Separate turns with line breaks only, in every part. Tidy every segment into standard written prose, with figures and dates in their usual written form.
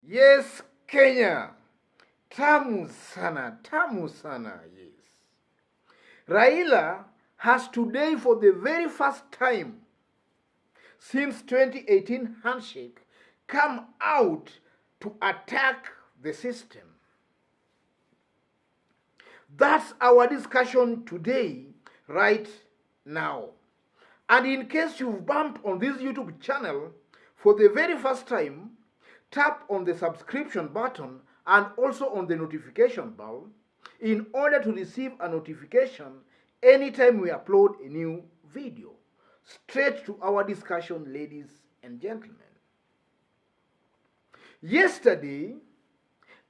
Yes, Kenya. Tamu sana, yes. Raila has today, for the very first time since 2018 handshake, come out to attack the system. That's our discussion today, right now. And in case you've bumped on this YouTube channel for the very first time, tap on the subscription button and also on the notification bell in order to receive a notification anytime we upload a new video. Straight to our discussion, ladies and gentlemen. Yesterday,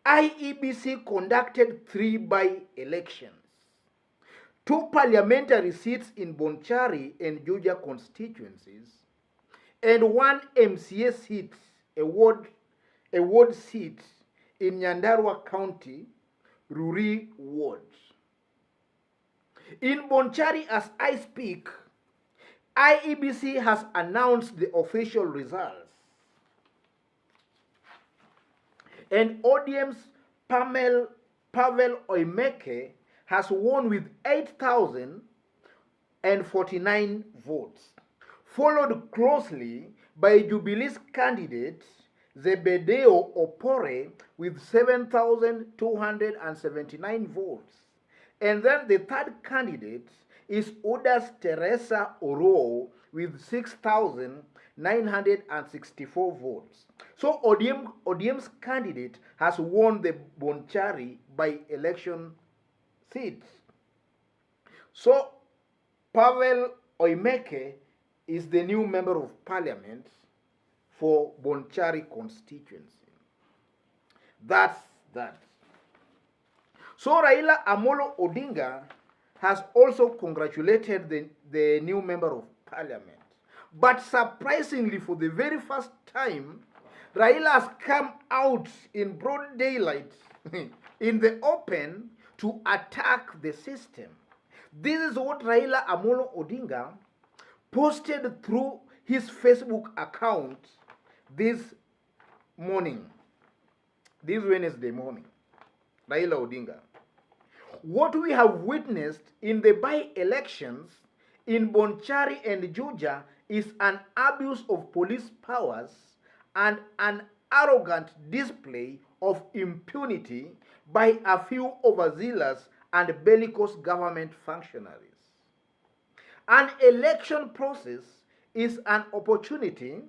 IEBC conducted 3 by-elections. 2 parliamentary seats in Bonchari and JUJA constituencies, and 1 MCA seat, a ward seat in Nyandarua County, Ruri Ward. In Bonchari, as I speak, IEBC has announced the official results. And ODM's Pavel Oimeke has won with 8,049 votes, followed closely by Jubilee's candidate Zebedeo Opore with 7,279 votes. And then the third candidate is UDA's Teresa Oro with 6,964 votes. So ODM's candidate has won the Bonchari by-election seat. So Pavel Oimeke is the new member of parliament for Bonchari constituency. That's that. So Raila Amolo Odinga has also congratulated the new member of parliament. But surprisingly, for the very first time, Raila has come out in broad daylight, in the open, to attack the system. This is what Raila Amolo Odinga posted through his Facebook account this morning, this Wednesday morning. Raila Odinga. What we have witnessed in the by-elections in Bonchari and JUJA is an abuse of police powers and an arrogant display of impunity by a few overzealous and bellicose government functionaries. An election process is an opportunity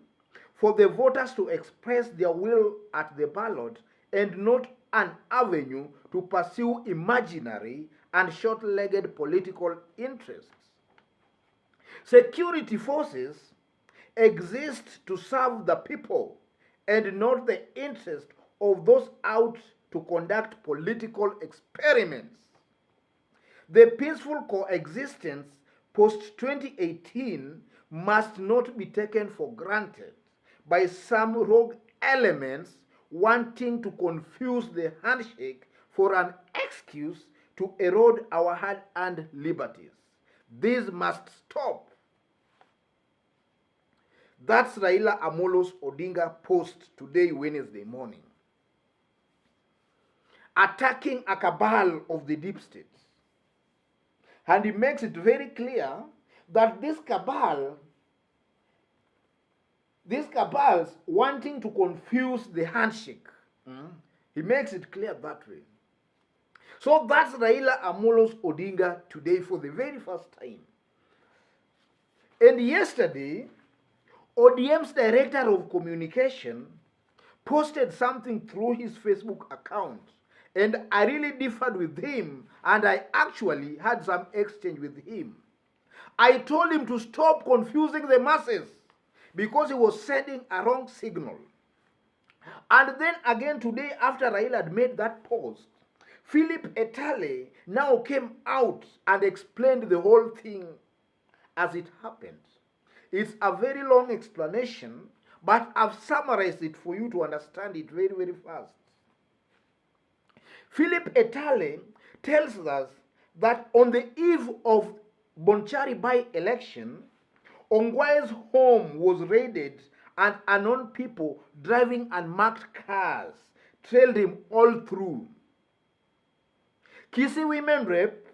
for the voters to express their will at the ballot and not an avenue to pursue imaginary and short-legged political interests. Security forces exist to serve the people and not the interest of those out to conduct political experiments. The peaceful coexistence post-2018 must not be taken for granted by some rogue elements wanting to confuse the handshake for an excuse to erode our hard-earned liberties. This must stop. That's Raila Amolo Odinga post today, Wednesday morning, attacking a cabal of the deep state. And he makes it very clear that these cabals wanting to confuse the handshake. He makes it clear that way. So that's Raila Amolo Odinga today for the very first time. And yesterday, ODM's director of communication posted something through his Facebook account, and I really differed with him, and I actually had some exchange with him. I told him to stop confusing the masses because he was sending a wrong signal. And then again today, after Raila had made that post, Philip Etale now came out and explained the whole thing as it happened. It's a very long explanation, but I've summarized it for you to understand it very, very fast. Philip Etale tells us that on the eve of Bonchari by-election, Ongwae's home was raided and unknown people driving unmarked cars trailed him all through. Kisii women rep,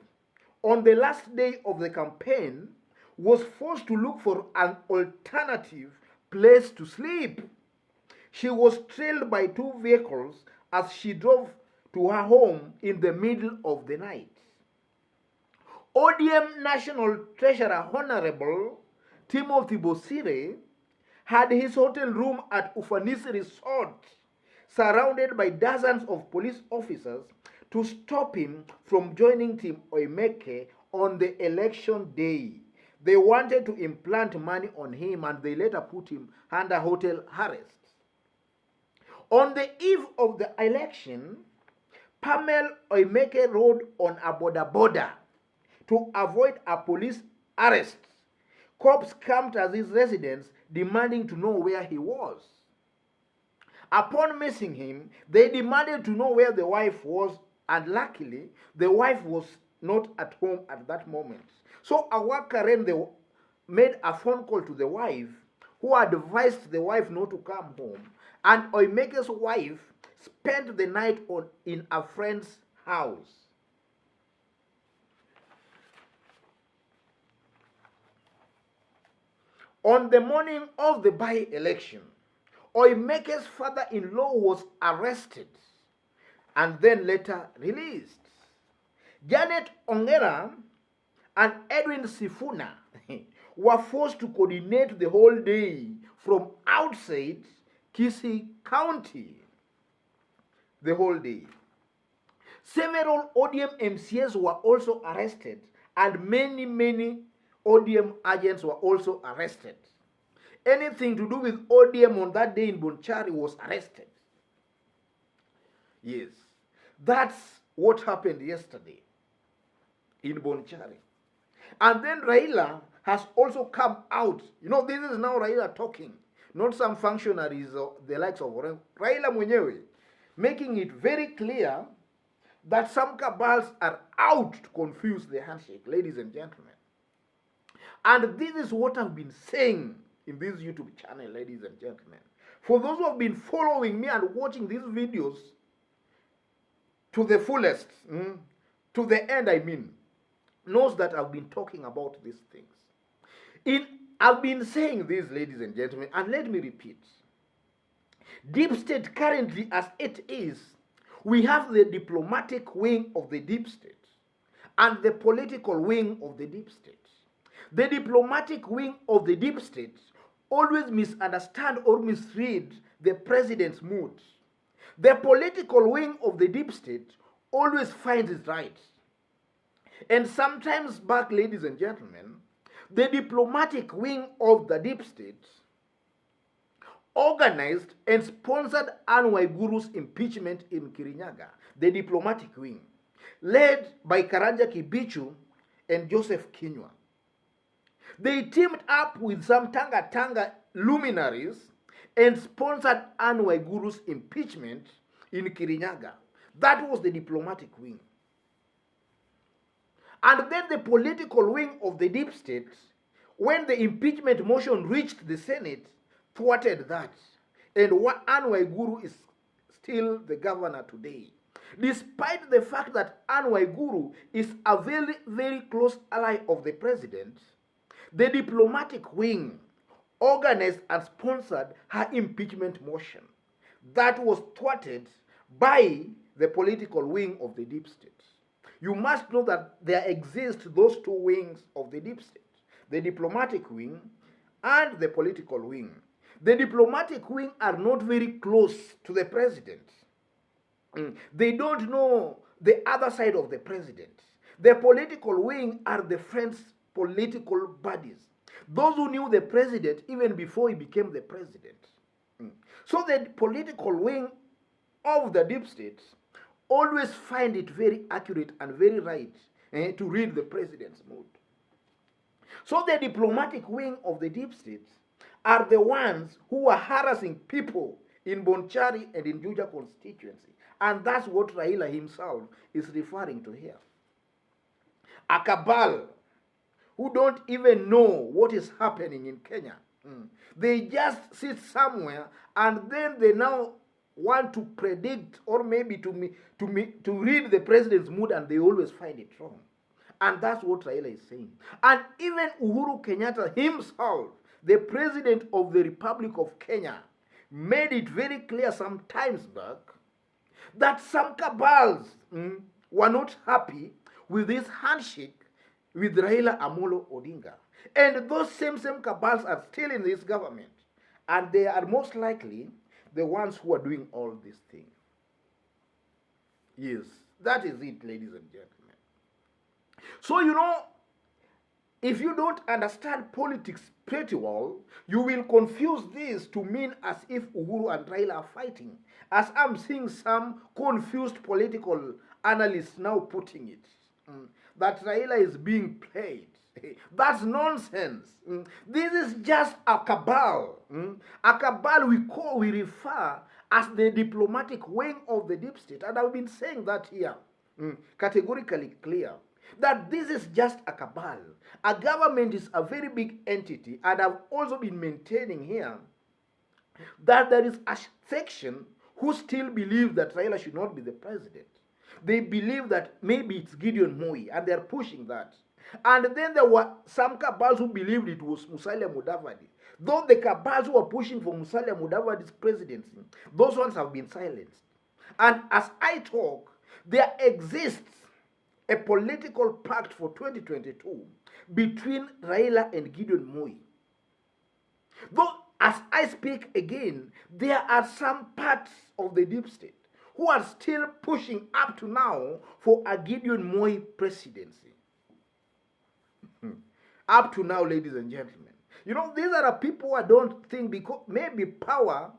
on the last day of the campaign, was forced to look for an alternative place to sleep. She was trailed by 2 vehicles as she drove to her home in the middle of the night. ODM National Treasurer Honorable Timothy Bosire had his hotel room at Ufanisi Resort surrounded by dozens of police officers to stop him from joining Team Oimeke on the election day. They wanted to implant money on him and they later put him under hotel arrest. On the eve of the election, Pamela Oimeke rode on a boda to avoid a police arrest. Cops camped at his residence demanding to know where he was. Upon missing him, they demanded to know where the wife was, and luckily, the wife was not at home at that moment. So Awakaren made a phone call to the wife, who advised the wife not to come home, and Oimeke's wife spent the night in a friend's house. On the morning of the by-election, Oimeke's father-in-law was arrested and then later released. Janet Ongera and Edwin Sifuna were forced to coordinate the whole day from outside Kisii County. The whole day. Several ODM MCAs were also arrested, and many ODM agents were also arrested. Anything to do with ODM on that day in Bonchari was arrested. Yes, that's what happened yesterday in Bonchari. And then Raila has also come out. You know, this is now Raila talking, not some functionaries or the likes of Raila mwenyewe, making it very clear that some cabals are out to confuse the handshake, ladies and gentlemen. And this is what I've been saying in this YouTube channel, ladies and gentlemen. For those who have been following me and watching these videos to the fullest, to the end I mean, knows that I've been talking about these things. I've been saying this, ladies and gentlemen, and let me repeat. Deep state currently as it is, we have the diplomatic wing of the deep state and the political wing of the deep state. The diplomatic wing of the deep state always misunderstand or misread the president's mood. The political wing of the deep state always finds it right. And sometimes back, ladies and gentlemen, the diplomatic wing of the deep state organized and sponsored Anne Waiguru's impeachment in Kirinyaga, the diplomatic wing, led by Karanja Kibichu and Joseph Kinyua. They teamed up with some Tanga luminaries and sponsored Anne Waiguru's impeachment in Kirinyaga. That was the diplomatic wing. And then the political wing of the deep state, when the impeachment motion reached the Senate, thwarted that. And Anne Waiguru is still the governor today. Despite the fact that Anne Waiguru is a very close ally of the president, the diplomatic wing organized and sponsored her impeachment motion. That was thwarted by the political wing of the deep state. You must know that there exist those two wings of the deep state, the diplomatic wing and the political wing. The diplomatic wing are not very close to the president. They don't know the other side of the president. The political wing are the friends' political buddies. Those who knew the president even before he became the president. So the political wing of the deep state always find it very accurate and very right to read the president's mood. So the diplomatic wing of the deep state are the ones who are harassing people in Bonchari and in Juja constituency. And that's what Raila himself is referring to here. A cabal who don't even know what is happening in Kenya. They just sit somewhere and then they now want to predict or maybe to read the president's mood, and they always find it wrong. And that's what Raila is saying. And even Uhuru Kenyatta himself, the president of the Republic of Kenya, made it very clear some times back that some cabals were not happy with this handshake with Raila Amolo Odinga. And those same cabals are still in this government. And they are most likely the ones who are doing all these things. Yes, that is it, ladies and gentlemen. So, if you don't understand politics pretty well, you will confuse this to mean as if Uhuru and Raila are fighting, as I'm seeing some confused political analysts now putting it, that Raila is being played. That's nonsense. This is just a cabal. A cabal we refer as the diplomatic wing of the deep state. And I've been saying that here, categorically clear, that this is just a cabal. A government is a very big entity, and I've also been maintaining here that there is a section who still believe that Raila should not be the president. They believe that maybe it's Gideon Moi, and they're pushing that. And then there were some cabals who believed it was Musalia Mudavadi. Though the cabals who were pushing for Musalia Mudavadi's presidency, those ones have been silenced. And as I talk, there exists a political pact for 2022 between Raila and Gideon Moi. Though, as I speak again, there are some parts of the deep state who are still pushing up to now for a Gideon Moi presidency. Up to now, ladies and gentlemen. These are the people I don't think, because maybe power,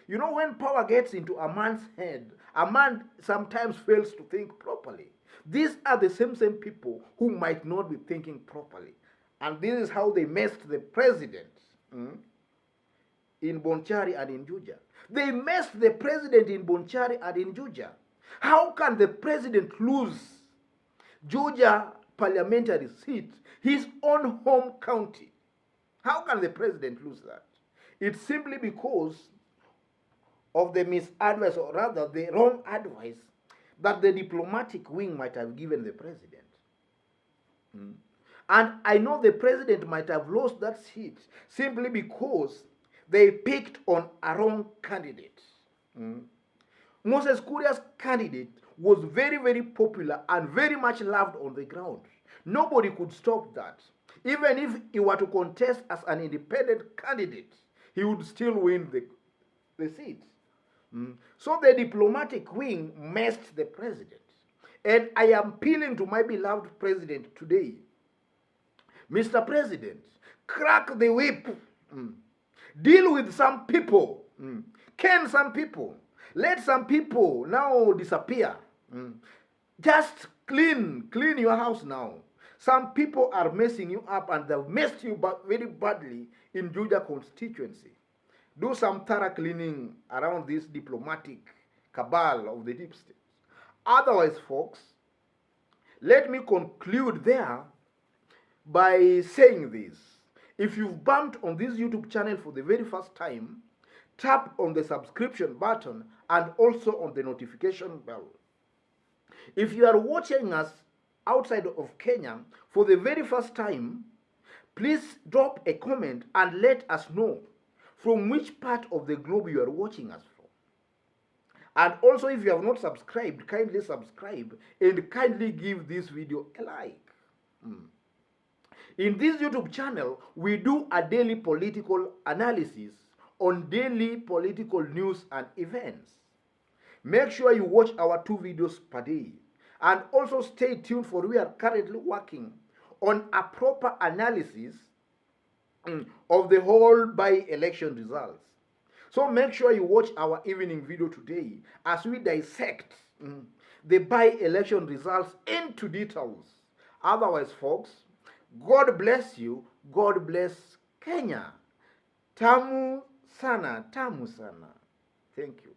when power gets into a man's head, a man sometimes fails to think properly. These are the same people who might not be thinking properly. And this is how they messed the president in Bonchari and in Juja. They messed the president in Bonchari and in Juja. How can the president lose Juja parliamentary seat, his own home county? How can the president lose that? It's simply because of the misadvice, or rather the wrong advice, that the diplomatic wing might have given the president. And I know the president might have lost that seat simply because they picked on a wrong candidate. Moses Kuria's candidate was very, very popular and very much loved on the ground. Nobody could stop that. Even if he were to contest as an independent candidate, he would still win the seat. So the diplomatic wing messed the president. And I am appealing to my beloved president today. Mr. President, crack the whip. Deal with some people. Can some people. Let some people now disappear. Just clean your house now. Some people are messing you up, and they've messed you very badly in Juja constituency. Do some thorough cleaning around this diplomatic cabal of the deep state. Otherwise, folks, let me conclude there by saying this. If you've bumped on this YouTube channel for the very first time, tap on the subscription button and also on the notification bell. If you are watching us outside of Kenya for the very first time, please drop a comment and let us know from which part of the globe you are watching us from. And also, if you have not subscribed, kindly subscribe and kindly give this video a like. In this YouTube channel, we do a daily political analysis on daily political news and events. Make sure you watch our 2 videos per day. And also stay tuned, for we are currently working on a proper analysis of the whole by-election results. So make sure you watch our evening video today as we dissect the by-election results into details. Otherwise, folks, God bless you. God bless Kenya. Tamu sana, tamu sana. Thank you.